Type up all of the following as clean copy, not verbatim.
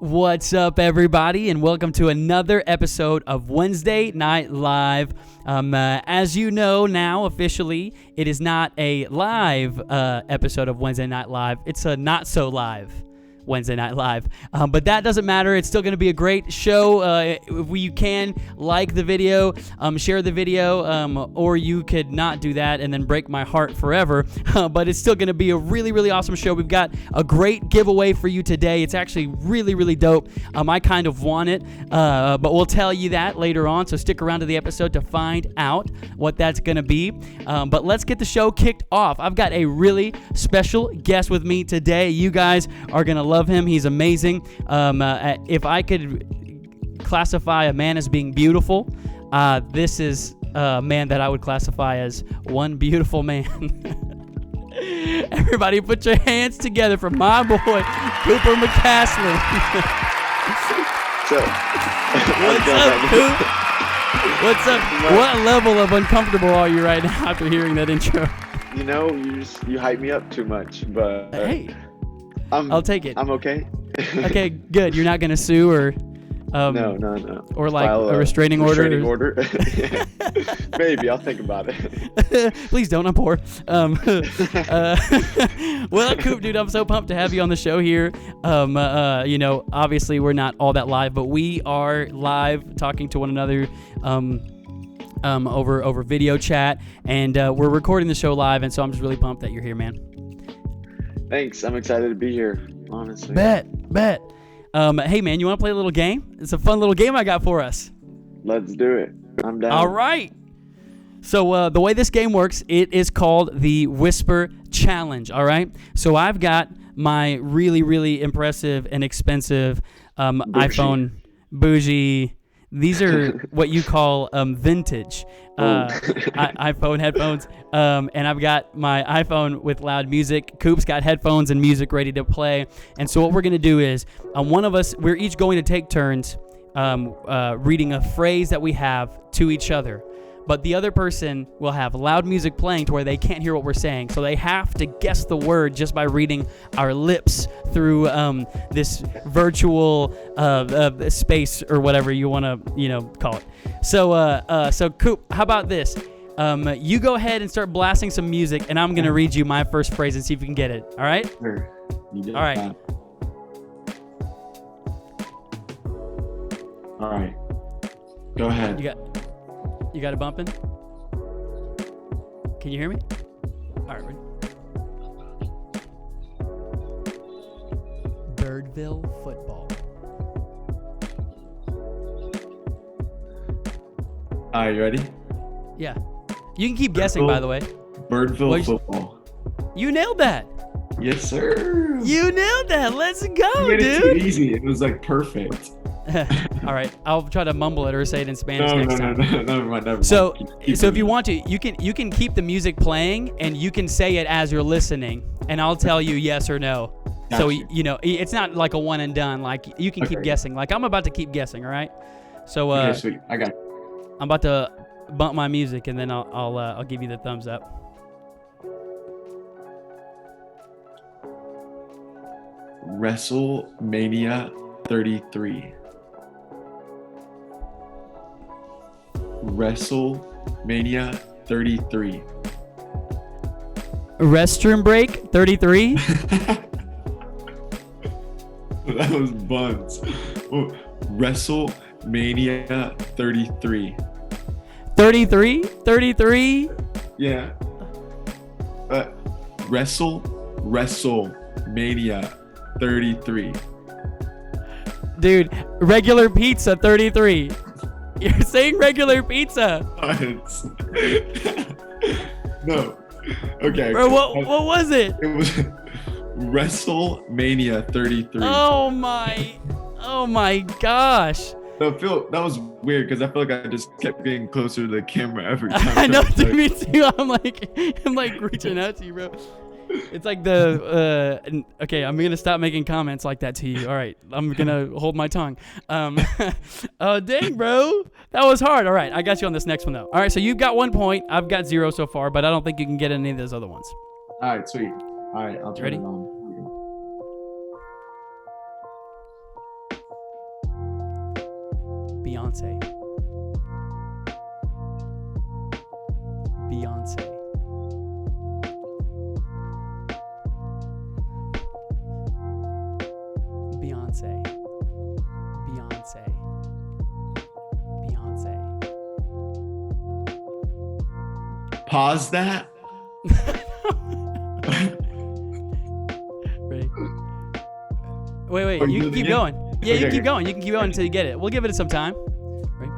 What's up, everybody, and welcome to another episode of Wednesday Night Live. As you know now, officially, it is not a live episode of Wednesday Night Live. It's a not-so-live Wednesday Night Live. But that doesn't matter. It's still going to be a great show. If you can, like the video, share the video, or you could not do that and then break my heart forever. But it's still going to be a really, really awesome show. We've got a great giveaway for you today. It's actually really, really dope. I kind of want it, but we'll tell you that later on. So stick around to the episode to find out what that's going to be. But let's get the show kicked off. I've got a really special guest with me today. You guys are going to love him. He's amazing. If I could classify a man as being beautiful, this is a man that I would classify as one beautiful man. Everybody put your hands together for my boy, Cooper McCasland. What's up, Coop? What's up? What level of uncomfortable are you right now after hearing that intro? You know, you hype me up too much, but hey, I'll take it. I'm okay. Okay, good. You're not gonna sue or no. Or like a restraining order. Yeah. Maybe I'll think about it. Please don't. I'm poor. Well, Coop, dude, I'm so pumped to have you on the show here. You know, obviously we're not all that live, but we are live talking to one another. Over video chat, and we're recording the show live, and so I'm just really pumped that you're here, man. Thanks. I'm excited to be here, honestly. Bet. Hey, man, you want to play a little game? It's a fun little game I got for us. Let's do it. I'm down. All right. So the way this game works, it is called the Whisper Challenge, all right? So I've got my really, really impressive and expensive iPhone bougie. These are what you call vintage iPhone headphones. And I've got my iPhone with loud music. Coop's got headphones and music ready to play. And so what we're going to do is one of us, we're each going to take turns reading a phrase that we have to each other. But the other person will have loud music playing to where they can't hear what we're saying. So they have to guess the word just by reading our lips through this virtual space or whatever you want to, call it. So Coop, how about this? You go ahead and start blasting some music, and I'm going to read you my first phrase and see if you can get it. All right? Sure. You did. All right. All right. Go ahead. You got it bumping? Can you hear me? All right, ready? Birdville football. All right, you ready? Yeah. You can keep guessing, by the way. Birdville football. You nailed that. Yes, sir. You nailed that. Let's go, you made dude. it too easy. It was like perfect. All right, I'll try to mumble it or say it in Spanish next time. No, never mind. So if you want to, you can keep the music playing and you can say it as you're listening, and I'll tell you yes or no. So you know, it's not like a one and done. Like you can keep guessing. Like I'm about to keep guessing. All right. So okay, sweet. I got it. I'm about to bump my music, and then I'll give you the thumbs up. WrestleMania 33. WrestleMania 33. Restroom break 33. That was buns. WrestleMania 33. 33? 33? Yeah. WrestleMania 33. Dude, regular pizza 33. You're saying regular pizza. No. Okay. Bro, what was it? It was WrestleMania 33. Oh my gosh. No, Phil, that was weird because I feel like I just kept getting closer to the camera every time. I know, to me too. I'm like reaching out to you, bro. It's like okay, I'm gonna stop making comments like that to you. All right, I'm gonna hold my tongue. Oh dang, bro, that was hard. All right, I got you on this next one though. All right, so you've got 1 point. I've got 0 so far, but I don't think you can get any of those other ones. All right, sweet. All right, I'll turn Ready? it on. Beyonce. Beyonce. Beyonce. Beyonce. Beyonce. Pause that. Ready? Wait. Oh, You you can do it keep again? going. Yeah, you Okay. can keep going. You can keep going until you get it. We'll give it some time. Ready?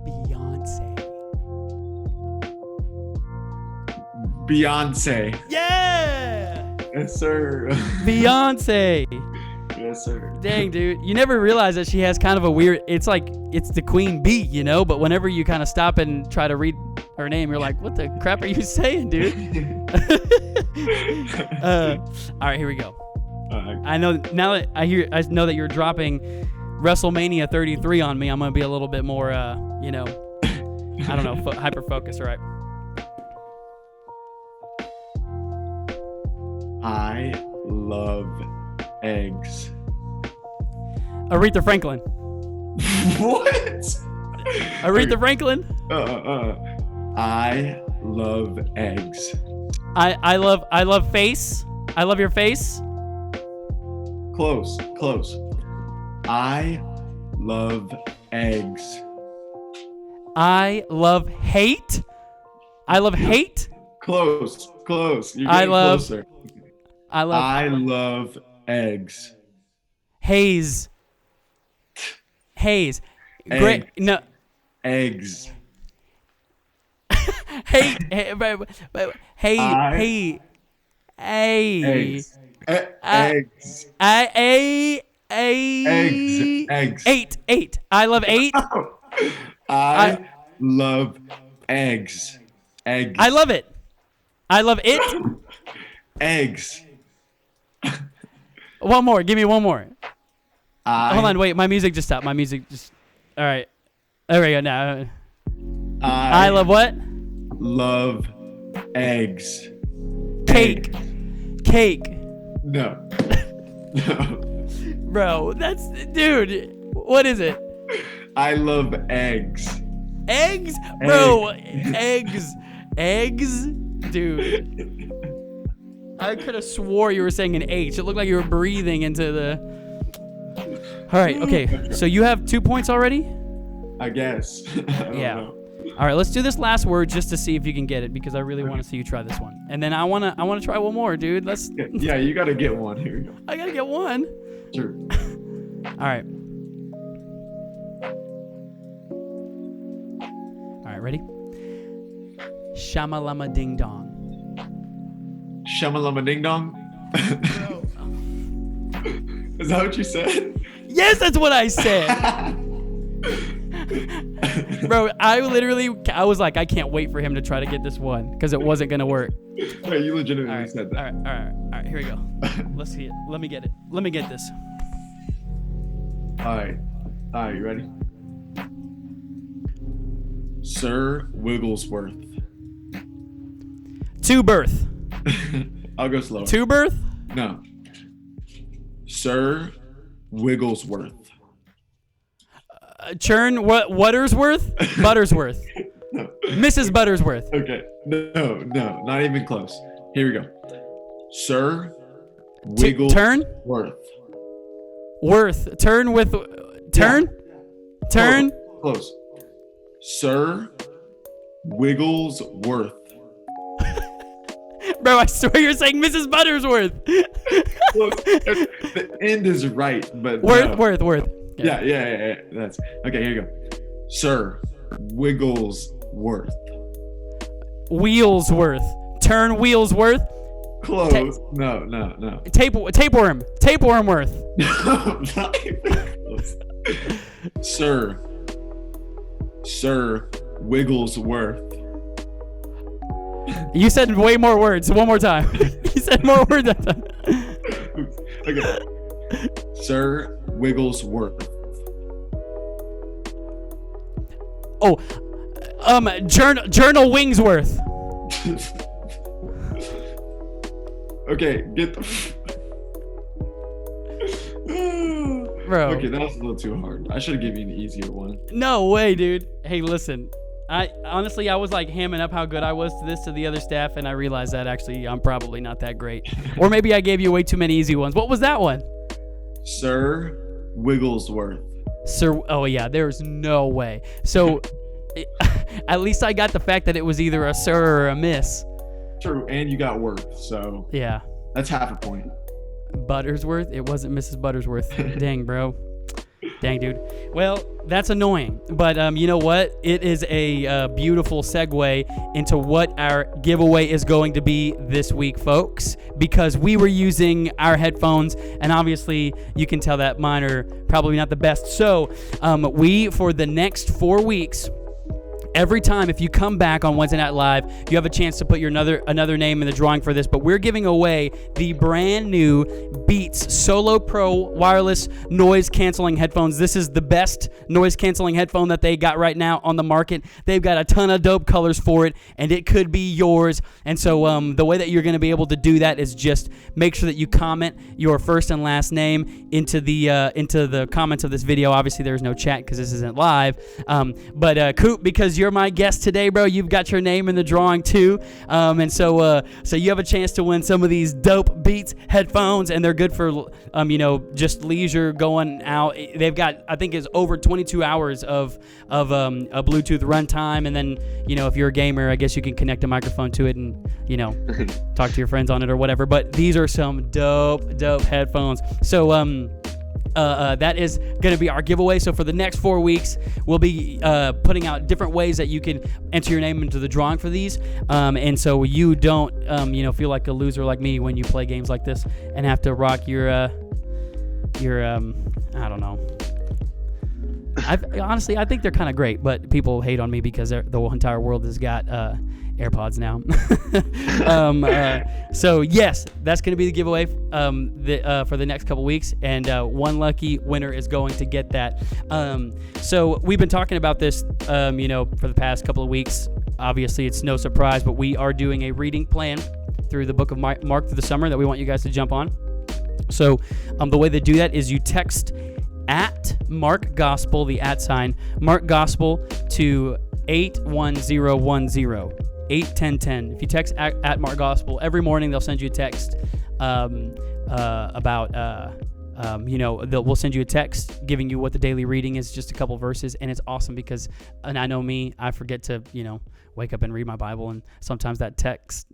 Beyonce. Beyonce. Yeah! Yes, sir. Beyonce. Yes, sir. Dang, dude. You never realize that she has kind of a weird, it's like, it's the queen bee, you know? But whenever you kind of stop and try to read her name, you're like, what the crap are you saying, dude? All right, here we go. I know now that I know that you're dropping WrestleMania 33 on me. I'm gonna be a little bit more, I don't know, hyper focused. All right. I love eggs. Aretha Franklin. What? Aretha Franklin. I love eggs. I love face. I love your face. Close. I love eggs. I love hate. I love hate. Close. You're getting closer. I love eggs. Haze. Egg. Great. No. Eggs. Hate. Hey. Eggs. Eggs. Eight. I love eight. I love eggs. Eggs. I love it. I love it. Eggs. One more. Give me one more. Hold on. Wait. My music just stopped. All right. There we go. Now. I love what? Love eggs. Cake. No. Bro, dude. What is it? I love eggs. Eggs? Bro, eggs. Dude. I could have swore you were saying an H. It looked like you were breathing into the... All right, okay. So you have 2 points already? I guess. I don't know. All right, let's do this last word just to see if you can get it because I really want to see you try this one. And then I want to try one more, dude. Yeah, you got to get one. Here we go. I got to get one. Sure. All right. All right, ready? Shamalama ding dong. Shamalama ding dong. Is that what you said? Yes, that's what I said. Bro, I was like, I can't wait for him to try to get this one because it wasn't going to work. Wait, you legitimately said that. All right, here we go. Let's see it. Let me get it. Let me get this. All right, you ready? Sir Wigglesworth. To birth. I'll go slower. To birth? No. Sir Wigglesworth. Churn what? Buttersworth? Buttersworth. No. Mrs. Buttersworth. Okay. No, not even close. Here we go. Sir Wigglesworth. Turn? Worth. Turn with... Turn? Yeah. Turn? Close. Sir Wigglesworth. Bro, I swear you're saying Mrs. Buttersworth. Look, the end is right, but Worth. Yeah. That's okay. Here you go. Sir Wigglesworth. Wheelsworth. Turn Wheelsworth. Close. No. Tapeworm. Tapewormworth. No, not even close. Sir Wigglesworth. You said way more words. One more time. You said more words that time. Okay. Sir Wigglesworth. Oh, Journal Wingsworth. Okay, get the. bro. Okay, that was a little too hard. I should have given you an easier one. No way, dude. Hey, listen. I honestly, I was like hamming up how good I was to the other staff, and I realized that actually I'm probably not that great. Or maybe I gave you way too many easy ones. What was that one? Sir Wigglesworth. Sir, oh yeah, there's no way. So at least I got the fact that it was either a sir or a miss. True, and you got Worth, so Yeah. that's half a point. Buttersworth? It wasn't Mrs. Buttersworth. Dang, bro. Dang, dude. Well, that's annoying. But you know what? It is a beautiful segue into what our giveaway is going to be this week, folks. Because we were using our headphones, and obviously you can tell that mine are probably not the best. So we, for the next 4 weeks, every time if you come back on Wednesday Night Live, you have a chance to put your another name in the drawing for this. But we're giving away the brand new Beats Solo Pro wireless noise canceling headphones. This is the best noise canceling headphone that they got right now on the market. They've got a ton of dope colors for it, and it could be yours. And so the way that you're going to be able to do that is just make sure that you comment your first and last name into the comments of this video. Obviously, there's no chat because this isn't live. But Coop, because you're my guest today, bro, you've got your name in the drawing too. And so you have a chance to win some of these dope Beats headphones, and they're good for just leisure going out. They've got, I think, is over 22 hours of a Bluetooth runtime, and then if you're a gamer, I guess you can connect a microphone to it and talk to your friends on it or whatever. But these are some dope headphones. So that is going to be our giveaway. So for the next 4 weeks, we'll be putting out different ways that you can enter your name into the drawing for these. And so you don't, feel like a loser like me when you play games like this and have to rock your I don't know. Honestly, I think they're kind of great, but people hate on me because the whole entire world has got AirPods now. So yes, that's going to be the giveaway for the next couple weeks, and one lucky winner is going to get that. So we've been talking about this, for the past couple of weeks. Obviously, it's no surprise, but we are doing a reading plan through the book of Mark through the summer that we want you guys to jump on. So the way they do that is you text at Mark Gospel, the @ sign, Mark Gospel, to 81010. 81010. If you text at Mark Gospel, every morning they'll send you a text we'll send you a text giving you what the daily reading is, just a couple verses, and it's awesome because, and I know me, I forget to, wake up and read my Bible, and sometimes that text,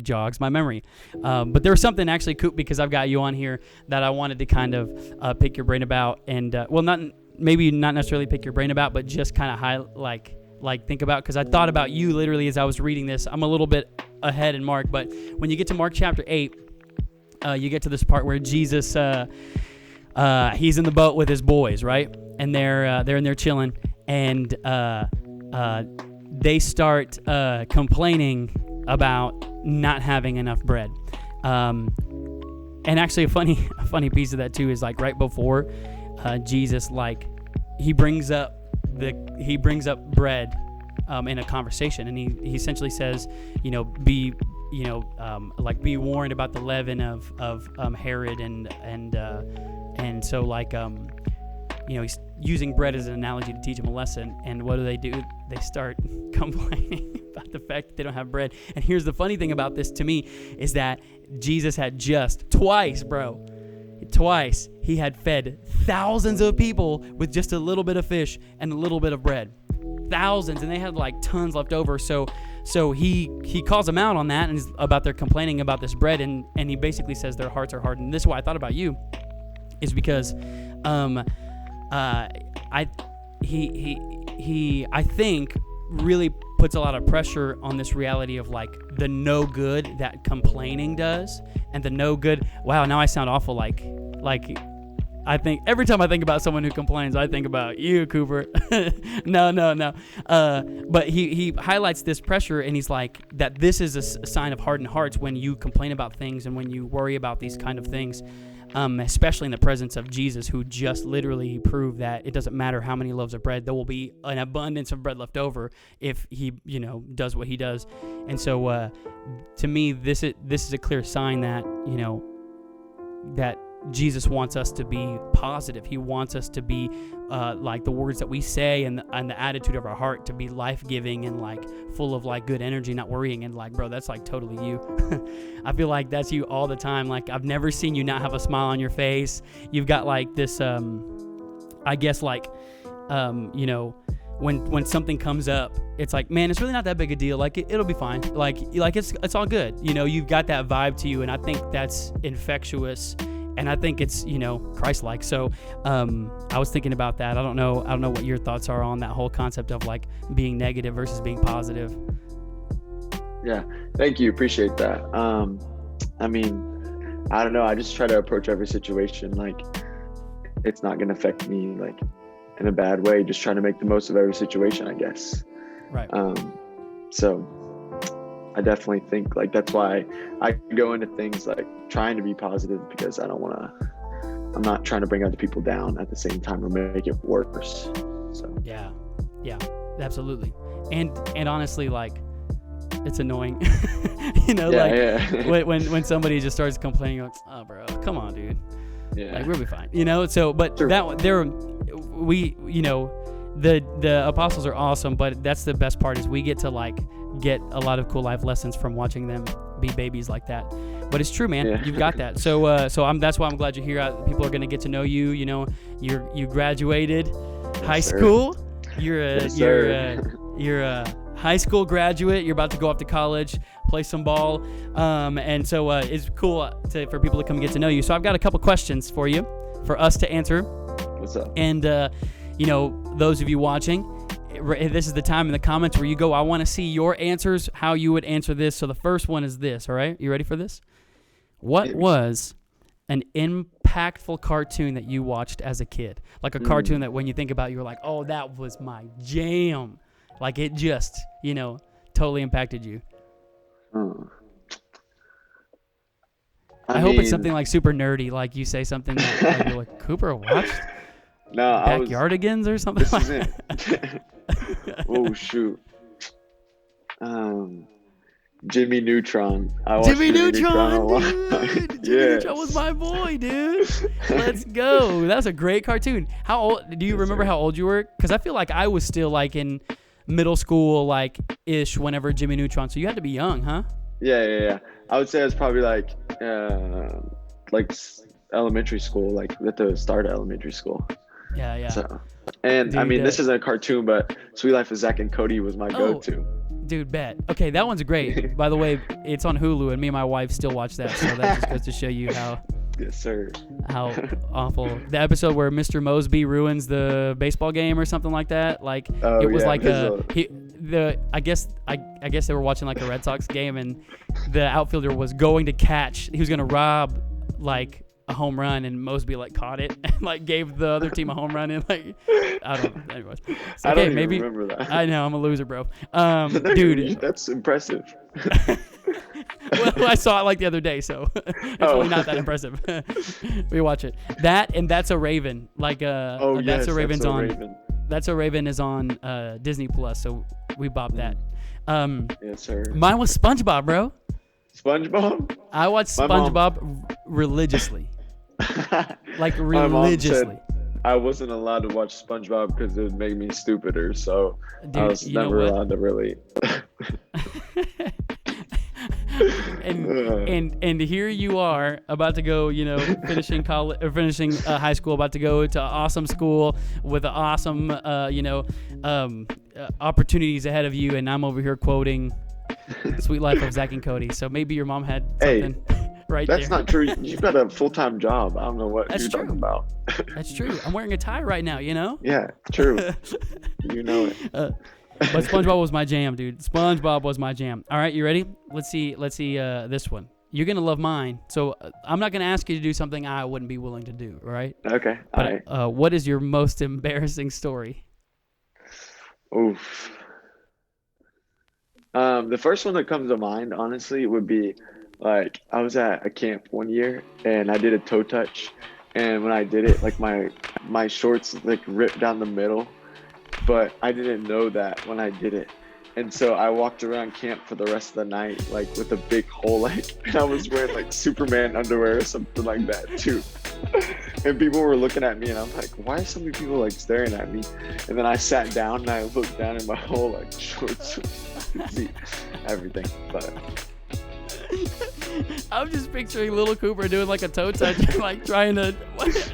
jogs my memory. But there was something actually, Coop, because I've got you on here, that I wanted to kind of pick your brain about, and not necessarily pick your brain about, but just kind of think about, because I thought about you literally as I was reading this. I'm a little bit ahead in Mark, but when you get to Mark chapter 8, you get to this part where Jesus, he's in the boat with his boys, right? And they're in there chilling, and they start complaining about not having enough bread. And actually, a funny piece of that too is right before Jesus, he brings up bread in a conversation, and he essentially says, be warned about the leaven of Herod, and so he's using bread as an analogy to teach him a lesson. And what do? They start complaining about the fact that they don't have bread. And here's the funny thing about this to me is that Jesus had just twice he had fed thousands of people with just a little bit of fish and a little bit of bread. Thousands, and they had tons left over. So he calls them out on that, and about their complaining about this bread, and he basically says their hearts are hardened. And this is why I thought about you, is because he I think really puts a lot of pressure on this reality of the no good that complaining does, and the no good. Wow, now I sound awful. I think every time I think about someone who complains, I think about you, Cooper. No. But he highlights this pressure, and he's that this is a sign of hardened hearts when you complain about things and when you worry about these kind of things. Especially in the presence of Jesus, who just literally proved that it doesn't matter how many loaves of bread, there will be an abundance of bread left over if he, does what he does. And so, to me, this is a clear sign that, that Jesus wants us to be positive. He wants us to be like the words that we say and the attitude of our heart to be life-giving and like full of like good energy, not worrying. And like, bro, that's like totally you. I feel like that's you all the time. Like, I've never seen you not have a smile on your face. You've got like this, I guess like, you know, when something comes up, it's like, man, it's really not that big a deal. Like it'll be fine. Like it's all good. You know, you've got that vibe to you, and I think that's infectious, and I think it's, you know, Christ-like. So I was thinking about that. I don't know what your thoughts are on that whole concept of like being negative versus being positive. Yeah, thank you. Appreciate that. I mean, I don't know. I just try to approach every situation like it's not going to affect me like in a bad way. Just trying to make the most of every situation, I guess. Right. So I definitely think like that's why I go into things like trying to be positive, because I'm not trying to bring other people down at the same time or make it worse. So yeah, absolutely. And honestly, like, it's annoying, you know, when somebody just starts complaining, like, oh, bro, come on, dude. Yeah. Like, we'll be fine, you know? So, but True. you know, the apostles are awesome, but that's the best part is we get to like get a lot of cool life lessons from watching them be babies like that. But it's true, man. Yeah. You've got that. So that's why I'm glad you're here. People are going to get to know you. You know, you graduated high school. You're a high school graduate. You're about to go off to college, play some ball. And so it's cool for people to come get to know you. So I've got a couple questions for you, for us to answer. What's up? And, you know, those of you watching, this is the time in the comments where you go, I want to see your answers, how you would answer this. So the first one is this, all right? You ready for this? What was an impactful cartoon that you watched as a kid? Like a cartoon that when you think about it, you're like, oh, that was my jam. Like it just, you know, totally impacted you. I hope it's something like super nerdy, like you say something that like, you're like, Cooper watched Backyardigans or something like that. Oh, shoot. Jimmy Neutron. Jimmy Neutron, dude. Jimmy Neutron was my boy, dude. Let's go. That was a great cartoon. How old? Do you remember how old you were? Because I feel like I was still like in middle school, like ish, whenever Jimmy Neutron. So you had to be young, huh? Yeah. I would say I was probably like elementary school, like at the start of elementary school. Yeah. So, and dude, I mean, this isn't a cartoon, but Sweet Life of Zack and Cody was my go-to. Dude, bet. Okay, that one's great. By the way, it's on Hulu, and me and my wife still watch that, so that just goes to show you how. Yes, sir. How awful. The episode where Mr. Mosby ruins the baseball game or something like that. Like it was like I guess they were watching like a Red Sox game, and the outfielder was going to catch. He was going to rob like a home run, and Mosby like caught it and like gave the other team a home run, and like I don't know. Anyways, so, okay, I don't even remember that. I know, I'm a loser, bro. Dude, that's impressive. Well, I saw it like the other day, so it's really not that impressive. We watch it. That and That's a Raven. Like That's a Raven's on. That's a Raven is on Disney Plus, so we bop that. Yes, sir. Mine was SpongeBob, bro. SpongeBob? I watched SpongeBob religiously. Like religiously. My mom said I wasn't allowed to watch SpongeBob because it would make me stupider, so dude, I was never allowed to really. and here you are about to go, you know, finishing college or finishing high school, about to go to awesome school with an awesome, opportunities ahead of you, and I'm over here quoting Sweet Life of Zack and Cody. So maybe your mom had something right there. That's not true. You've got a full-time job. I don't know what you're talking about. That's true. I'm wearing a tie right now, you know? Yeah, true. You know it. But SpongeBob was my jam, dude. SpongeBob was my jam. All right, you ready? Let's see this one. You're going to love mine. So I'm not going to ask you to do something I wouldn't be willing to do, all right? Okay. But, all right. What is your most embarrassing story? Oof. The first one that comes to mind, honestly, would be like I was at a camp one year and I did a toe touch, and when I did it, like my shorts like ripped down the middle, but I didn't know that when I did it, and so I walked around camp for the rest of the night like with a big hole, like, and I was wearing like Superman underwear or something like that too. And people were looking at me, and I'm like, why are so many people like staring at me? And then I sat down and I looked down, and my whole like shorts, see everything. But I'm just picturing little Cooper doing like a toe touch, like trying to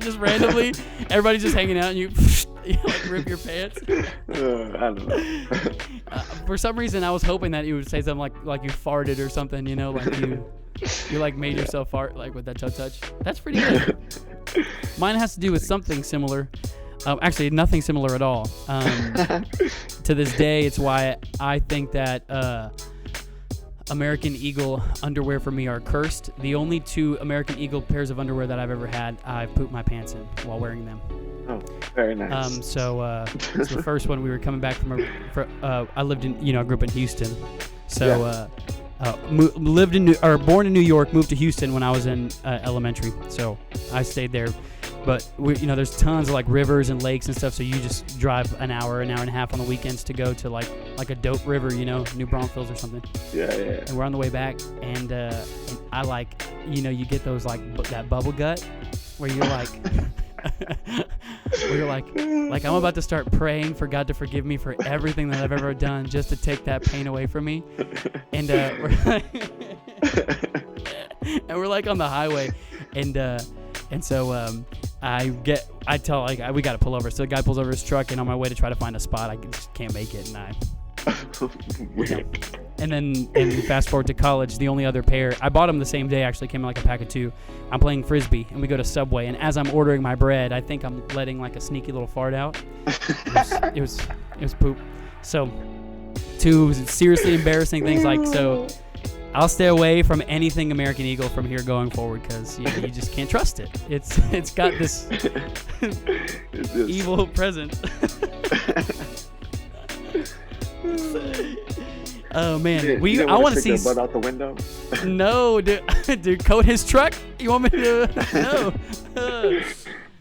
just randomly. Everybody's just hanging out, and you like rip your pants. I don't know. For some reason, I was hoping that you would say something like you farted or something. You know, like you like made yourself fart like with that toe touch. That's pretty good. Mine has to do with something similar. Actually, nothing similar at all. To this day, it's why I think that American Eagle underwear for me are cursed. The only 2 American Eagle pairs of underwear that I've ever had, I've pooped my pants in while wearing them. Oh, very nice. So the first one, we were coming back from I lived in, I grew up in Houston. So born in New York, moved to Houston when I was in elementary. So I stayed there. But there's tons of like rivers and lakes and stuff. So you just drive an hour and a half on the weekends to go to like a dope river, New Braunfels or something. Yeah. And we're on the way back, and I like, you get those like that bubble gut where you're like, like I'm about to start praying for God to forgive me for everything that I've ever done, just to take that pain away from me. And we're like on the highway, and so I tell we got to pull over. So the guy pulls over his truck, and on my way to try to find a spot, I just can't make it, and then fast forward to college, the only other pair I bought them the same day. Actually, came in like a pack of 2. I'm playing frisbee, and we go to Subway, and as I'm ordering my bread, I think I'm letting like a sneaky little fart out. It was poop. So 2 seriously embarrassing things like so. I'll stay away from anything American Eagle from here going forward, because you just can't trust it. It's got this evil presence. Oh man, I want to see. Butt out the window. No, dude, coat his truck. You want me to? No.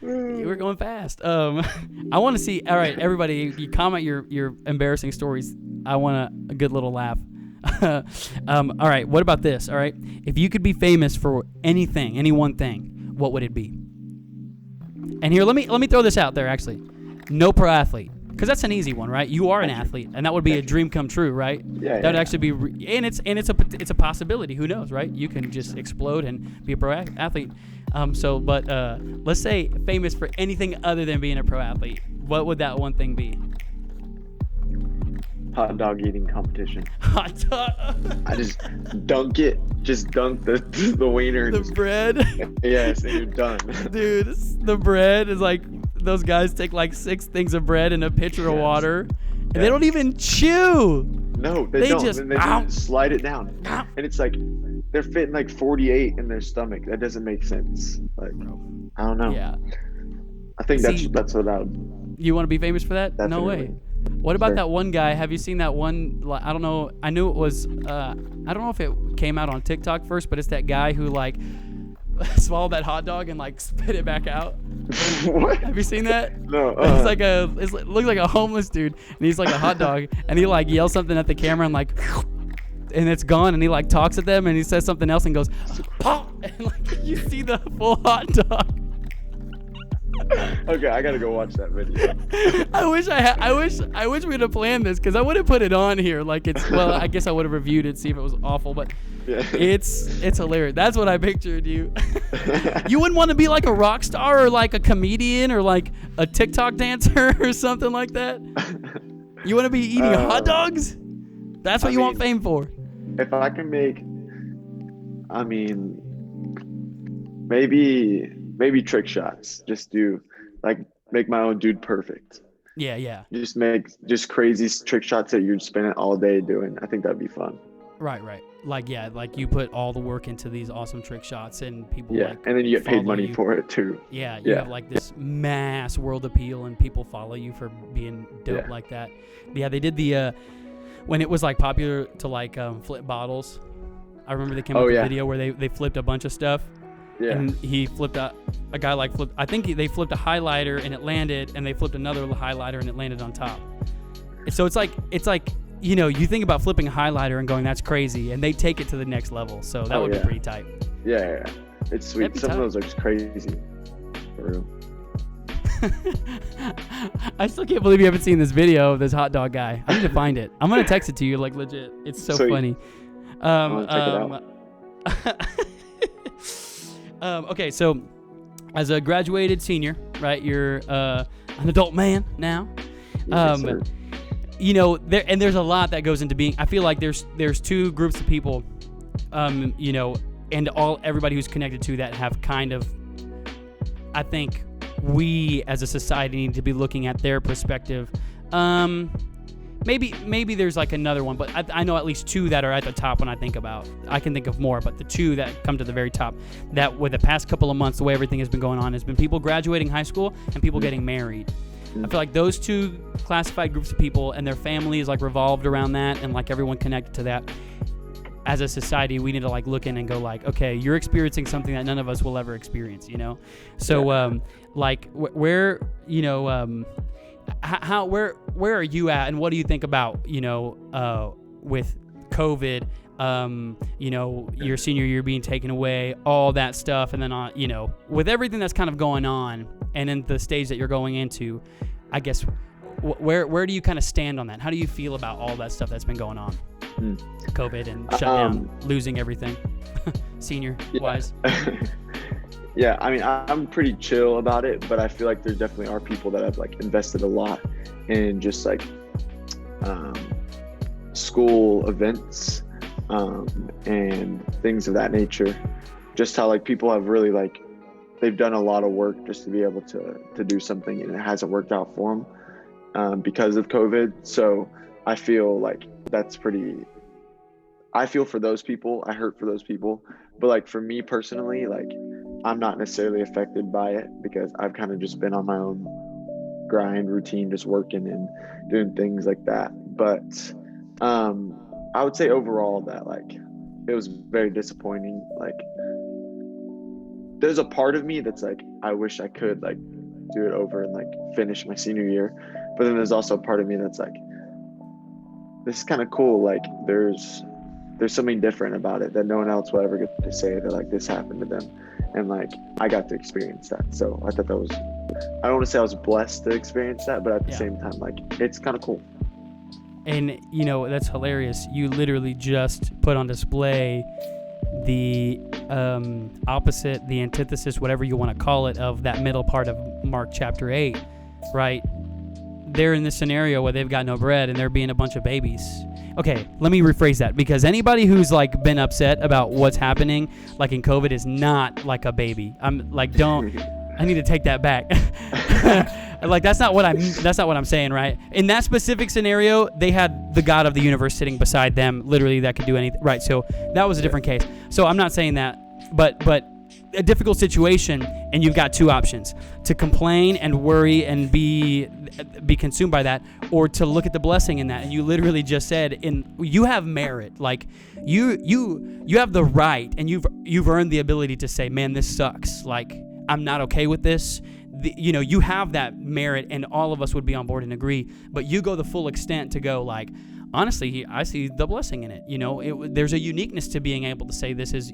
We're going fast. I want to see. All right, everybody, you comment your embarrassing stories. I want a good little laugh. All right, what about this? All right, if you could be famous for anything, any one thing, what would it be? And here, let me throw this out there. Actually, no pro athlete, because that's an easy one, right? You are an athlete, and that would be a dream come true, right? Yeah. That would actually be, and it's a possibility. Who knows, right? You can just explode and be a pro athlete. But let's say famous for anything other than being a pro athlete. What would that one thing be? Hot dog eating competition. Hot dog. I just dunk it. Just dunk the wiener. The bread. Yes, and you're done. Dude, the bread is like, those guys take like 6 things of bread and a pitcher of water, and they don't even chew. No, they don't. Just, and they just slide it down. And it's like they're fitting like 48 in their stomach. That doesn't make sense. Like, I don't know. Yeah. I think that's what I would. You want to be famous for that? Definitely. No way. What about that one guy? Have you seen that one? I don't know. I knew it was. I don't know if it came out on TikTok first, but it's that guy who like swallowed that hot dog and like spit it back out. What? Have you seen that? No. It looks like a homeless dude, and he's like a hot dog, and he like yells something at the camera and like, and it's gone, and he like talks at them, and he says something else and goes, pop, and like you see the full hot dog. Okay, I gotta go watch that video. I wish we'd have planned this, because I would have put it on here. Like I guess I would have reviewed it, see if it was awful, but Yeah. it's hilarious. That's what I pictured you. You wouldn't want to be like a rock star or like a comedian or like a TikTok dancer or something like that? You want to be eating hot dogs? That's what you want fame for. If I can make, maybe trick shots. Just make my own dude perfect. Yeah. Just make crazy trick shots that you'd spend it all day doing. I think that'd be fun. Right. Like you put all the work into these awesome trick shots, and people and then you get paid money for it too. Yeah, you have like this mass world appeal, and people follow you for being dope like that. Yeah, they did the when it was like popular to like flip bottles. I remember they came up with a video where they flipped a bunch of stuff. Yeah. And he flipped a guy like flipped. I think they flipped a highlighter and it landed, and they flipped another highlighter and it landed on top. So it's like you think about flipping a highlighter and going, that's crazy, and they take it to the next level. So that would be pretty tight. Yeah. It's sweet. Some of those are just crazy. For real. I still can't believe you haven't seen this video of this hot dog guy. I need to find it. I'm gonna text it to you, like legit. It's so Sweet. funny. Check it out. Okay, so as a graduated senior, right? You're an adult man now. Yes, sir. You know, there's a lot that goes into being. I feel like there's two groups of people, you know, and everybody who's connected to that have kind of, I think, we as a society need to be looking at their perspective. Maybe there's like another one, but I know at least two that are at the top when I think about. I can think of more, but the two that come to the very top, that with the past couple of months, the way everything has been going on, has been people graduating high school and people getting married. I feel like those two classified groups of people and their families like revolved around that, and like everyone connected to that. As a society, we need to like look in and go like, okay, you're experiencing something that none of us will ever experience, you know? So, like where, you know, how where are you at, and what do you think about, you know, with COVID, you know, your senior year being taken away, all that stuff, and then you know, with everything that's kind of going on, and in the stage that you're going into, I guess, where do you kind of stand on that? How do you feel about all that stuff that's been going on? COVID and shutdown, losing everything, senior wise. Yeah, I mean, I'm pretty chill about it, but I feel like there definitely are people that have like invested a lot in just like school events and things of that nature. Just how like people have really like, they've done a lot of work just to be able to do something, and it hasn't worked out for them because of COVID. So I feel like that's pretty, I feel for those people, I hurt for those people, but like for me personally, like I'm not necessarily affected by it because I've kind of just been on my own grind routine, just working and doing things like that. But I would say overall that like it was very disappointing. Like there's a part of me that's like, I wish I could like do it over and like finish my senior year, but then there's also a part of me that's like, this is kind of cool. Like there's something different about it that no one else will ever get to say that like this happened to them, and like I got to experience that. So I thought that was, I don't want to say I was blessed to experience that, but at the same time, like it's kind of cool. And you know, that's hilarious. You literally just put on display the opposite, the antithesis, whatever you want to call it, of that middle part of Mark chapter 8, right? They're in this scenario where they've got no bread and they're being a bunch of babies. Okay, let me rephrase that, because anybody who's like been upset about what's happening like in COVID is not like a baby. I'm like, I need to take that back. Like that's not what I'm saying, right? In that specific scenario, they had the God of the universe sitting beside them, literally, that could do anything, right? So that was a different case. So I'm not saying that, but a difficult situation, and you've got two options: to complain and worry and be consumed by that, or to look at the blessing in that. And you literally just said, you have merit, like you have the right, and you've earned the ability to say, man, this sucks, like I'm not okay with this. You know, you have that merit, and all of us would be on board and agree, but you go the full extent to go like, honestly, I see the blessing in it. You know, there's a uniqueness to being able to say this is,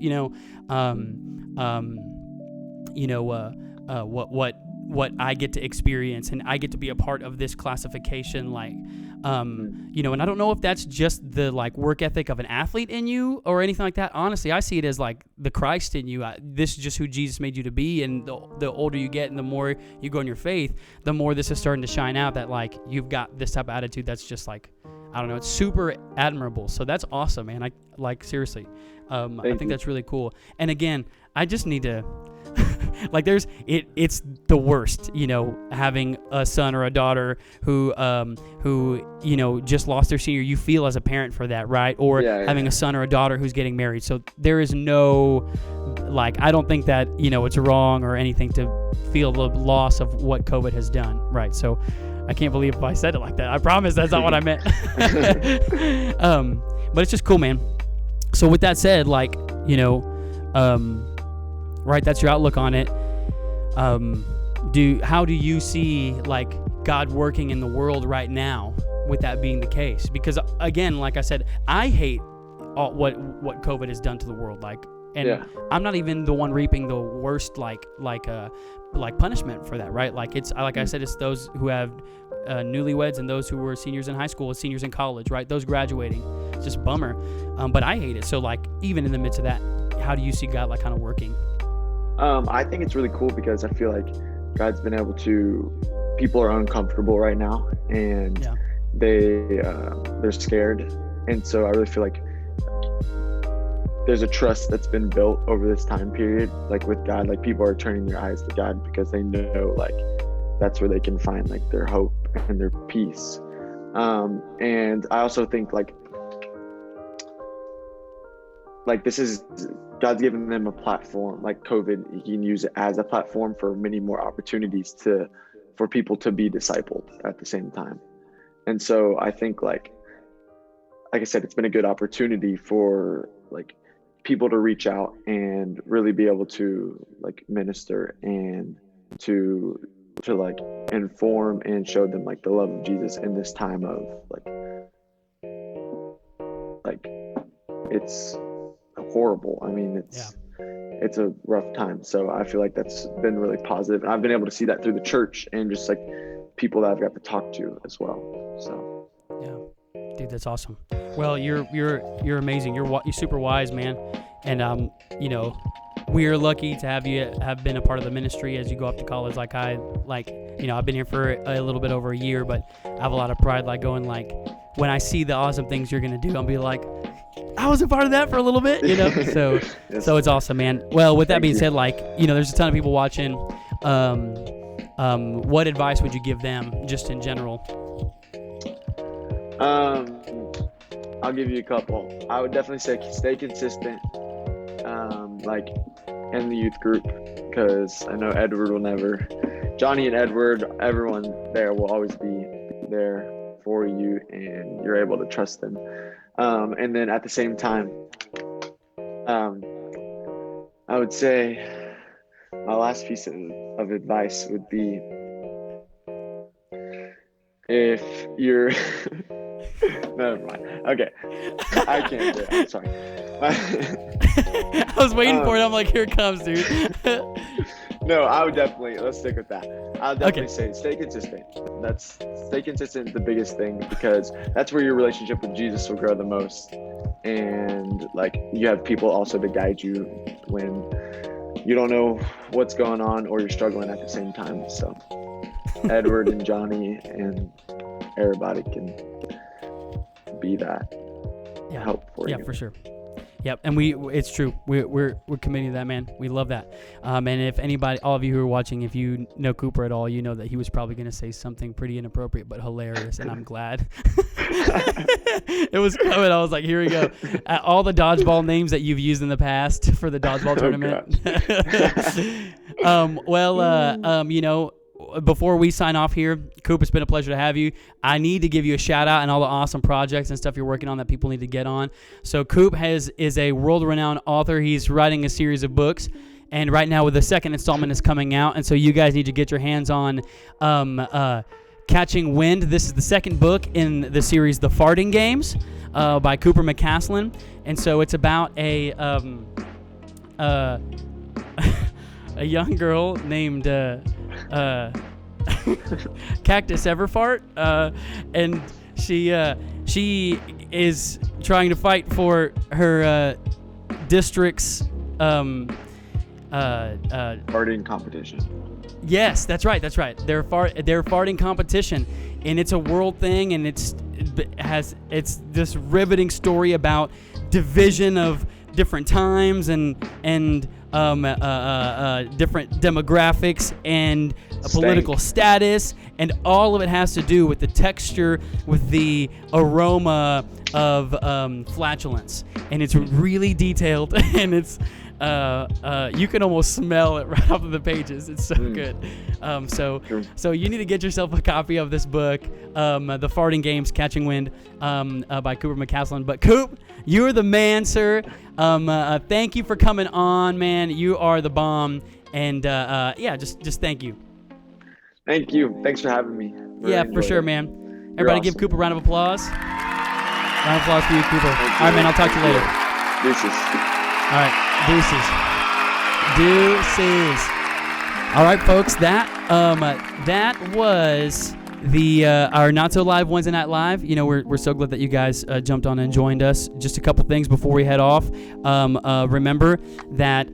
what I get to experience, and I get to be a part of this classification, like, you know, and I don't know if that's just the like work ethic of an athlete in you or anything like that. Honestly, I see it as like the Christ in you. This is just who Jesus made you to be, and the older you get and the more you go in your faith, the more this is starting to shine out, that like you've got this type of attitude that's just like, I don't know, it's super admirable. So that's awesome, man. I like, seriously. I think that's really cool. And again, I just need to like it's the worst, you know, having a son or a daughter who you know just lost their senior. You feel as a parent for that, right? Or having a son or a daughter who's getting married. So there is no, like, I don't think that, you know, it's wrong or anything to feel the loss of what COVID has done, right? So I can't believe if I said it like that. I promise that's not what I meant. But it's just cool, man. So with that said, like, you know, right, that's your outlook on it. How do you see like God working in the world right now with that being the case? Because again, like I said, I hate what COVID has done to the world. Like And I'm not even the one reaping the worst like punishment for that, right? Like I said, it's those who have newlyweds and those who were seniors in high school and seniors in college, right? Those graduating. It's just a bummer. But I hate it. So like even in the midst of that, how do you see God like kind of working? I think it's really cool because I feel like God's been able to. People are uncomfortable right now, and they're scared, and so I really feel like there's a trust that's been built over this time period, like with God. Like people are turning their eyes to God because they know like that's where they can find like their hope and their peace. And I also think like this is God's given them a platform. Like COVID, He can use it as a platform for many more opportunities for people to be discipled at the same time. And so I think like I said, it's been a good opportunity for like people to reach out and really be able to like minister and to like inform and show them like the love of Jesus in this time of like it's horrible. I mean, it's a rough time. So I feel like that's been really positive. And I've been able to see that through the church and just like people that I've got to talk to as well. So yeah, dude, that's awesome. Well, you're amazing. You're super wise, man. And you know, we are lucky to have you have been a part of the ministry as you go off to college. I've been here for a little bit over a year, but I have a lot of pride, like going like when I see the awesome things you're gonna do, I'll be like, I was a part of that for a little bit, you know. So yes. So it's awesome, man. Well, with that being said, like, you know, there's a ton of people watching. What advice would you give them just in general? I'll give you a couple. I would definitely say stay consistent, like in the youth group, because I know Johnny and Edward, everyone there will always be there for you, and you're able to trust them. And then at the same time, I would say my last piece of advice would be, if you're never mind. Okay, I can't do it. I'm sorry. I was waiting for it. I'm like, here it comes, dude. No, I would definitely, let's stick with that. I would definitely say stay consistent. Stay consistent is the biggest thing, because that's where your relationship with Jesus will grow the most. And like you have people also to guide you when you don't know what's going on or you're struggling at the same time. So Edward and Johnny and everybody can be that help for you. Yeah, for sure. Yep, and it's true. We're committed to that, man. We love that. And if anybody, all of you who are watching, if you know Cooper at all, you know that he was probably going to say something pretty inappropriate but hilarious, and I'm glad. It was coming. I was like, here we go. All the dodgeball names that you've used in the past for the dodgeball tournament. You know, before we sign off here, Coop, it's been a pleasure to have you. I need to give you a shout out and all the awesome projects and stuff you're working on that people need to get on. So Coop is a world-renowned author. He's writing a series of books, and right now the second installment is coming out, and so you guys need to get your hands on Catching Wind. This is the second book in the series, The Farting Games, by Cooper McCasland. And so it's about a young girl named Cactus Everfart, and she is trying to fight for her district's farting competition. Yes, that's right. Their farting competition, and it's a world thing, and it's this riveting story about division of different times and different demographics and political status, and all of it has to do with the texture, with the aroma of flatulence, and it's really detailed, and it's you can almost smell it right off of the pages. It's so good. So you need to get yourself a copy of this book, The Farting Games, Catching Wind, by Cooper McCasland. But Coop, you're the man, sir. Thank you for coming on, man. You are the bomb. And just thank you. Thank you. Thanks for having me. Really for sure, man. Everybody, awesome. Give Cooper a round of applause. Round of applause for you, Cooper. All right, man. I'll talk to you later. Deuces. All right, deuces. All right, folks, that was the our Not So Live Wednesday Night Live. You know, we're so glad that you guys jumped on and joined us. Just a couple things before we head off. Remember that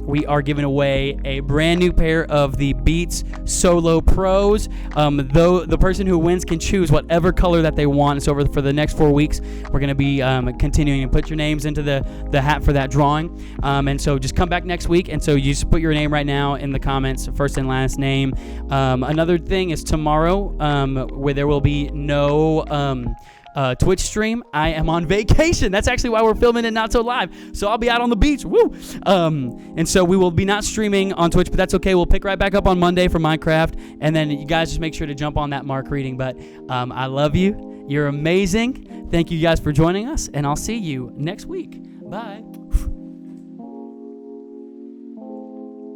we are giving away a brand new pair of the Beats Solo Pros. Though the person who wins can choose whatever color that they want. So for the next 4 weeks, we're going to be continuing to put your names into the hat for that drawing. And so just come back next week. And so you just put your name right now in the comments, first and last name. Another thing is tomorrow, where there will be no Twitch stream. I am on vacation. That's actually why we're filming it Not So Live. So I'll be out on the beach. Woo! And so we will be not streaming on Twitch, but that's okay. We'll pick right back up on Monday for Minecraft. And then you guys just make sure to jump on that Mark reading. But I love you. You're amazing. Thank you guys for joining us. And I'll see you next week. Bye.